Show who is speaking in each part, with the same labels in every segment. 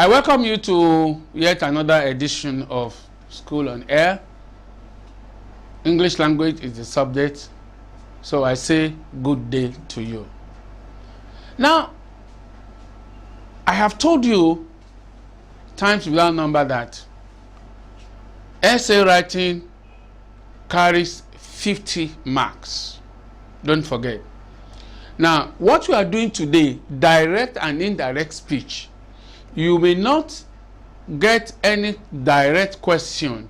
Speaker 1: I welcome you to yet another edition of School on Air. English language is the subject, so I say good day to you. Now, I have told you times without number that essay writing carries 50 marks. Don't forget. Now, what we are doing today, direct and indirect speech, you may not get any direct question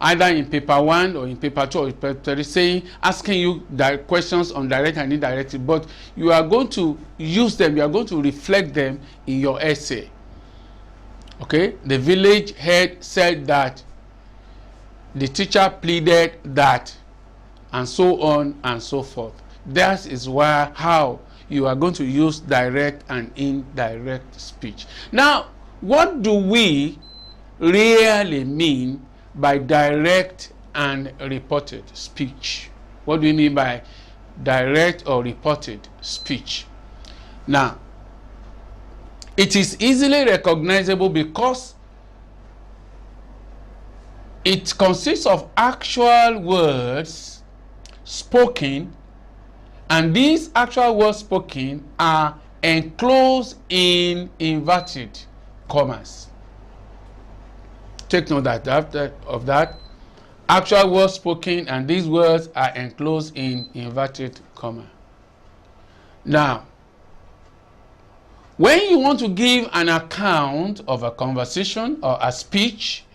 Speaker 1: either in paper 1 or in paper 2 or paper 3 saying, asking you questions on direct and indirect, but you are going to use them, you are going to reflect them in your essay. Okay? The village head said that, the teacher pleaded that, and so on and so forth. That is how you are going to use direct and indirect speech. Now, what do we really mean by direct and reported speech? What do we mean by direct or reported speech? Now, it is easily recognizable because it consists of actual words spoken, and these actual words spoken are enclosed in inverted commas. Take note of that. Actual words spoken, and these words are enclosed in inverted comma. Now, when you want to give an account of a conversation or a speech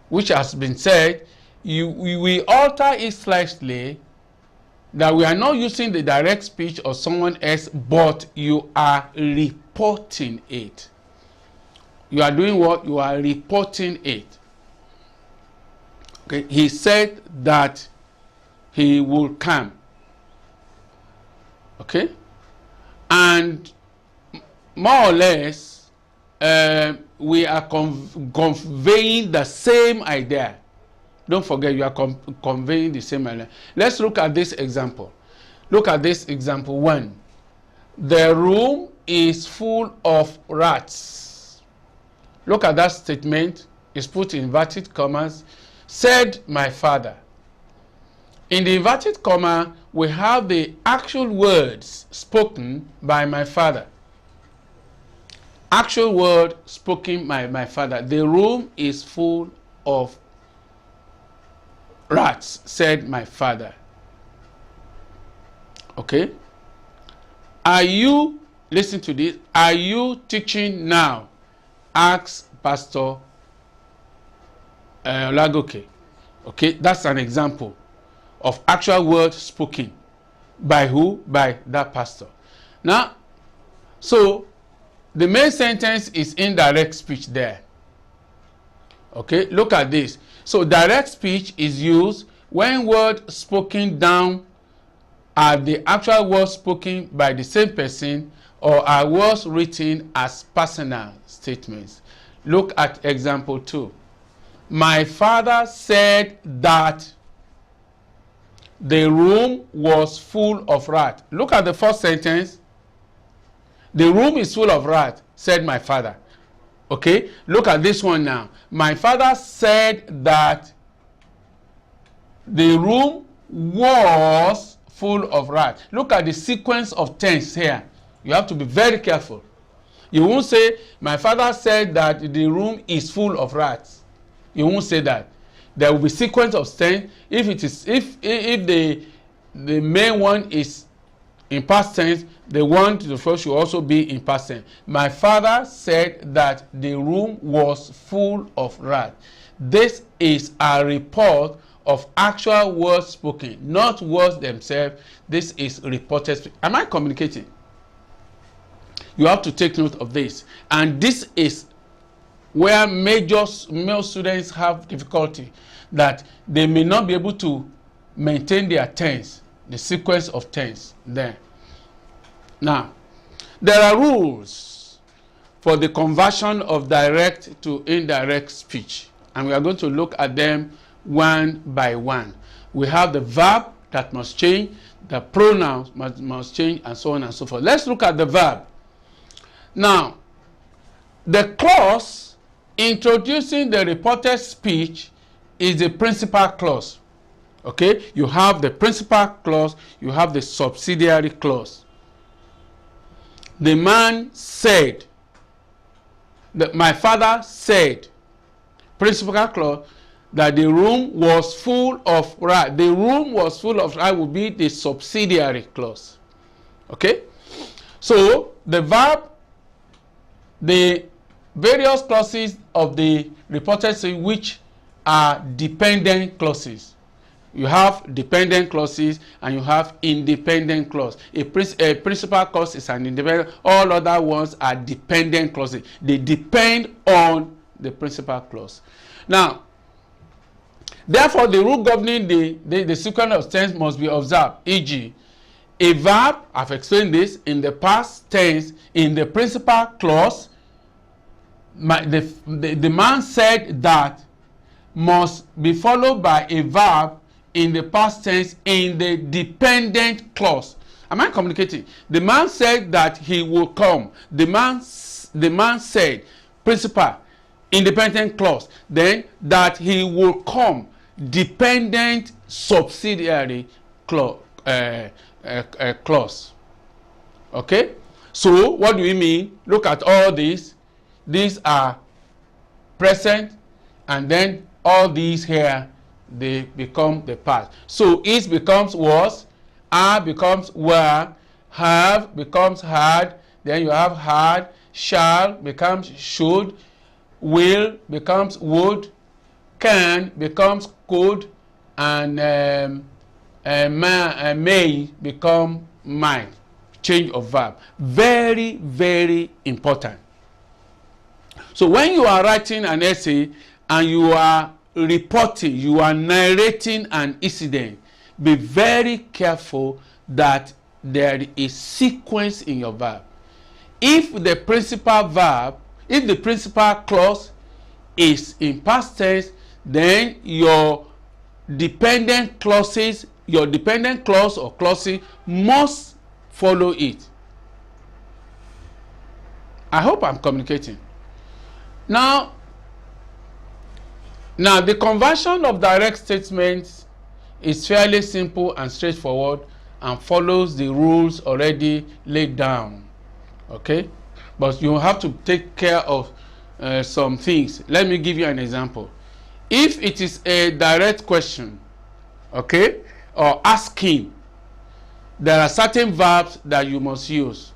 Speaker 1: which has been said, we alter it slightly, that we are not using the direct speech of someone else, but you are reporting it. You are doing what? You are reporting it. Okay. He said that he will come. Okay. And more or less, we are conveying the same idea. Don't forget, you are conveying the same idea. Let's look at this example. Look at this example 1. The room is full of rats. Look at that statement. It's put in inverted commas. Said my father. In the inverted comma, we have the actual words spoken by my father. Actual word spoken by my father. The room is full of rats, said my father. Okay? Are you, listen to this, are you teaching now? Asked Pastor Olagoke. Okay, that's an example of actual words spoken. By who? By that pastor. Now, so the main sentence is indirect speech there. Okay, look at this. So direct speech is used when words spoken down are the actual words spoken by the same person or are words written as personal statements. Look at example 2. My father said that the room was full of rats. Look at the first sentence. The room is full of rats, said my father. Okay, look at this one now. My father said that the room was full of rats. Look at the sequence of tense here. You have to be very careful. You won't say, my father said that the room is full of rats. You won't say that. There will be sequence of tense. If it is, if the main one is in past tense, the one to the first should also be in past tense. My father said that the room was full of rats. This is a report of actual words spoken, not words themselves. This is reported. Am I communicating? You have to take note of this. And this is where male students have difficulty, that they may not be able to maintain their tense, the sequence of tense there. Now, there are rules for the conversion of direct to indirect speech, and we are going to look at them one by one. We have the verb that must change, the pronouns must change, and so on and so forth. Let's look at the verb. Now, The clause introducing the reported speech is the principal clause. Okay, you have the principal clause, you have the subsidiary clause. The man said, my father said, principal clause, that the room was full of rice. The room was full of rice will be the subsidiary clause. Okay, so the verb, the various clauses of the reported speech which are dependent clauses. You have dependent clauses and you have independent clause. A principal clause is an independent. All other ones are dependent clauses. They depend on the principal clause. Now, therefore, the rule governing the sequence of tense must be observed. E.g., a verb, I've explained this, in the past tense, in the principal clause, the man said that must be followed by a verb in the past tense in the dependent clause. Am I communicating? The man said that he will come. The man said, principal, independent clause. Then that he will come, dependent subsidiary clause. Okay? So what do we mean? Look at all these. These are present, and then all these here, they become the past. So is becomes was, are becomes were, have becomes had, then you have had, shall becomes should, will becomes would, can becomes could, and may become might. Change of verb. Very, very important. So when you are writing an essay and you are reporting, you are narrating an incident, be very careful that there is sequence in your verb. If the principal verb, if the principal clause is in past tense, then your dependent clauses, your dependent clause or clauses must follow it. I hope I'm communicating. Now the conversion of direct statements is fairly simple and straightforward and follows the rules already laid down. Okay? But you have to take care of some things. Let me give you an example. If it is a direct question, okay, or asking, there are certain verbs that you must use.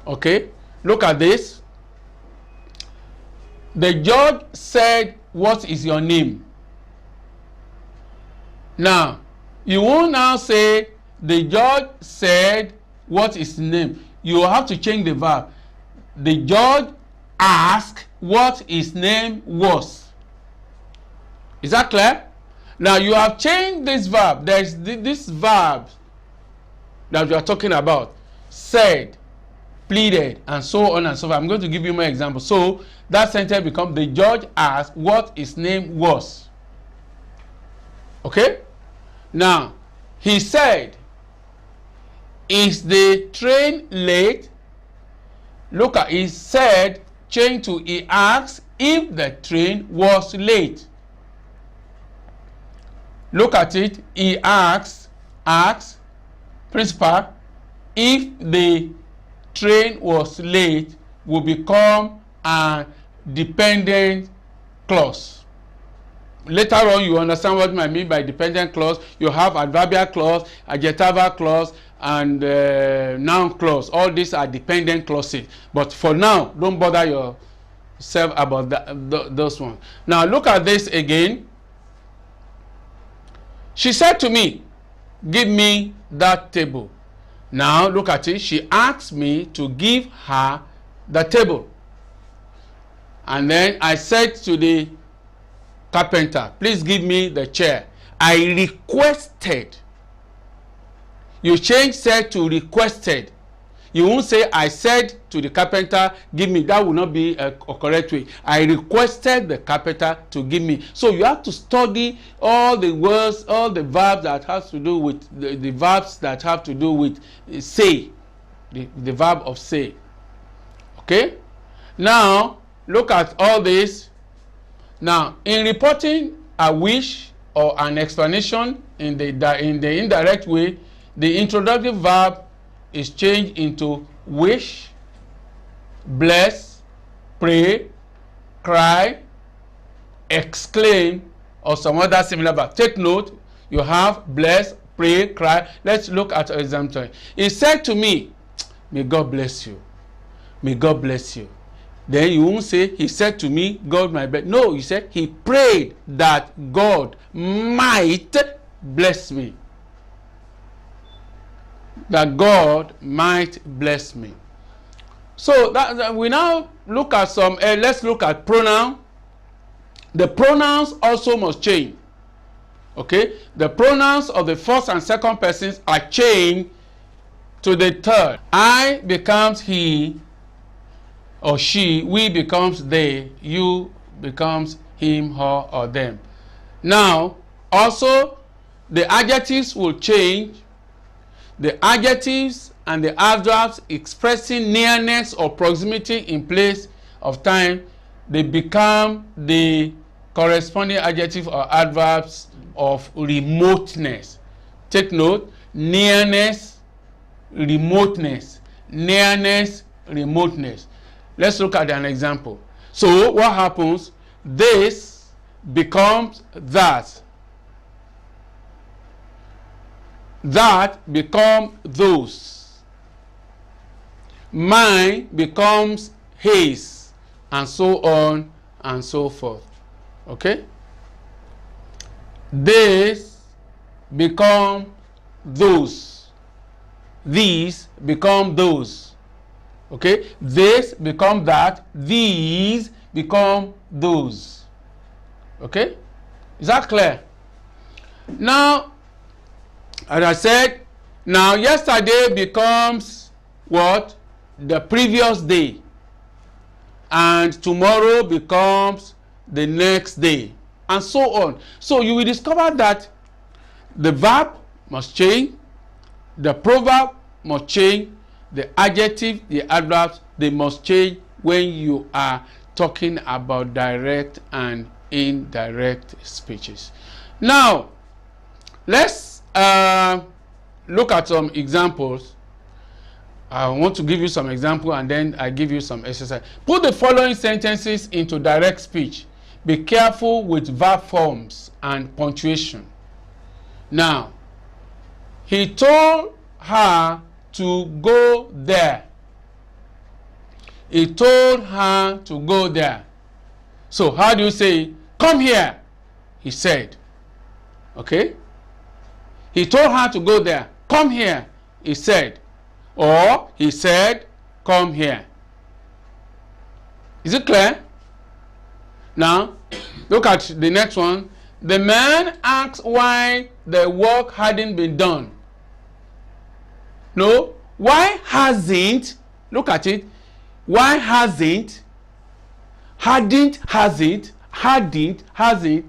Speaker 1: Okay? Look at this. The judge said, "What is your name?" Now, you won't now say, the judge said, "What is his name?" You have to change the verb. The judge asked what his name was. Is that clear? Now, you have changed this verb. There is this verb that we are talking about. Said, pleaded, and so on and so forth. I'm going to give you more examples. So, that sentence becomes, the judge asked what his name was. Okay? Now, he said, is the train late? Look at, he said, change to he asked if the train was late. Look at it, he asks, principal, if the train was late will become a dependent clause. Later on, you understand what I mean by dependent clause. You have adverbial clause, adjectival clause, and noun clause. All these are dependent clauses. But for now, don't bother yourself about those ones. Now, look at this again. She said to me, give me that table. Now, look at it. She asked me to give her the table. And then I said to the carpenter, please give me the chair. I requested. You change said to requested. You won't say I said to the carpenter, give me. That will not be a correct way. I requested the carpenter to give me. So you have to study all the words, all the verbs that has to do with the verbs that have to do with say, the verb of say. Okay? Now, look at all this. Now, in reporting a wish or an explanation in the indirect way, the introductory verb is changed into wish, bless, pray, cry, exclaim, or some other similar verb. Take note, you have bless, pray, cry. Let's look at an example. He said to me, may God bless you. May God bless you. Then you won't say, he said to me, God might bless. No, you said, he prayed that God might bless me. That God might bless me. So that we now look at some, let's look at pronoun. The pronouns also must change. Okay? The pronouns of the first and second persons are changed to the third. I becomes he or she, we becomes they, you becomes him, her, or them. Now, also, the adjectives will change. The adjectives and the adverbs expressing nearness or proximity in place of time, they become the corresponding adjective or adverbs of remoteness. Take note, nearness, remoteness, nearness, remoteness. Let's look at an example. So what happens? This becomes that. That becomes those. Mine becomes his, and so on and so forth. Okay? This become those. These become those. Okay? This become that. These become those. Okay? Is that clear? Now, as I said, now yesterday becomes what? The previous day. And tomorrow becomes the next day. And so on. So you will discover that the verb must change, the proverb must change, the adjective, the adverbs, they must change when you are talking about direct and indirect speeches. Now, let's look at some examples. I want to give you some examples and then I give you some exercise. Put the following sentences into direct speech. Be careful with verb forms and punctuation. Now, he told her to go there. He told her to go there. So how do you say, come here? He said. Okay? He told her to go there. Come here, he said. Or he said, come here. Is it clear? Now, look at the next one. The man asked why the work hadn't been done. No, why hasn't? Look at it. Why hasn't? Hadn't, hasn't. Hadn't, hasn't.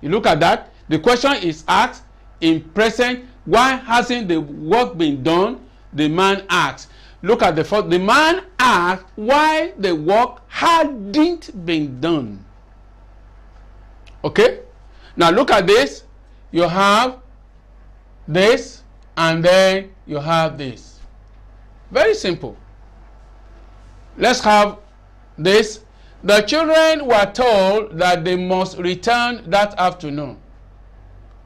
Speaker 1: You look at that. The question is asked in present. Why hasn't the work been done? The man asked. Look at the first. The man asked why the work hadn't been done. Okay? Now look at this. You have this and then you have this. Very simple. Let's have this. The children were told that they must return that afternoon.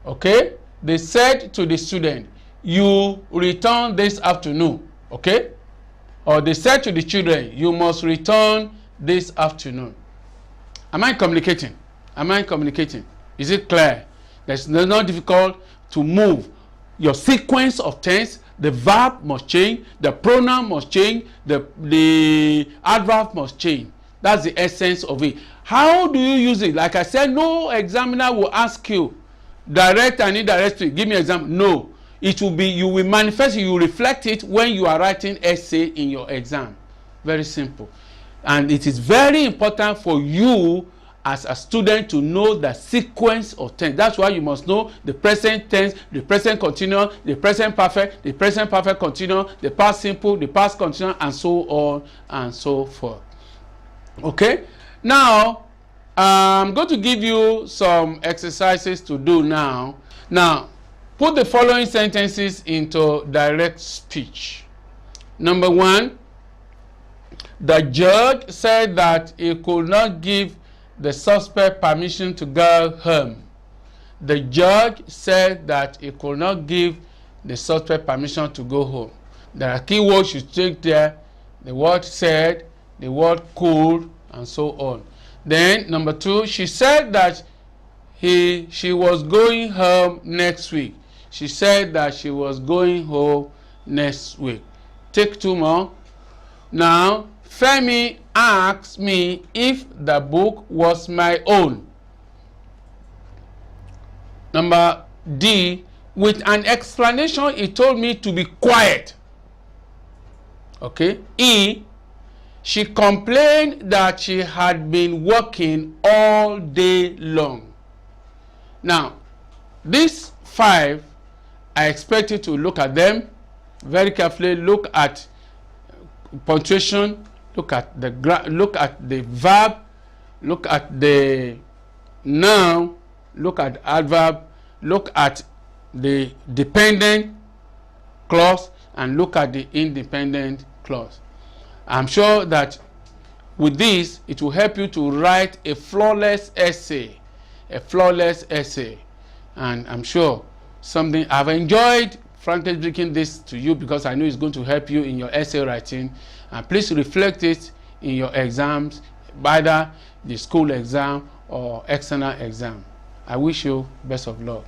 Speaker 1: Okay? They said to the student, you return this afternoon. Okay? Or they said to the children, you must return this afternoon. Am I communicating? Am I communicating? Is it clear? It's not difficult to move. Your sequence of tense, the verb must change, the pronoun must change, the adverb must change. That's the essence of it. How do you use it? Like I said, no examiner will ask you direct and indirect speech. Give me an example. No. It will be, you will manifest, you will reflect it when you are writing essay in your exam. Very simple. And it is very important for you as a student to know the sequence of tense. That's why you must know the present tense, the present continuous, the present perfect continuous, the past simple, the past continuous, and so on and so forth. Okay? Now, I'm going to give you some exercises to do now. Now, put the following sentences into direct speech. Number 1, the judge said that he could not give the suspect permission to go home. The judge said that he could not give the suspect permission to go home. There are keywords you take there, the word said, the word could, and so on. Then, number 2, she said that she was going home next week. She said that she was going home next week. Take 2 more. Now, Femi asked me if the book was my own. Number D, with an explanation, he told me to be quiet. Okay. E, she complained that she had been working all day long. Now, these 5, I expect you to look at them very carefully. Look at punctuation, look at the verb, look at the noun, look at adverb, look at the dependent clause, and look at the independent clause. I'm sure that with this, it will help you to write a flawless essay. And I'm sure something I've enjoyed, frankly speaking, this to you because I know it's going to help you in your essay writing. And please reflect it in your exams, either the school exam or external exam. I wish you best of luck.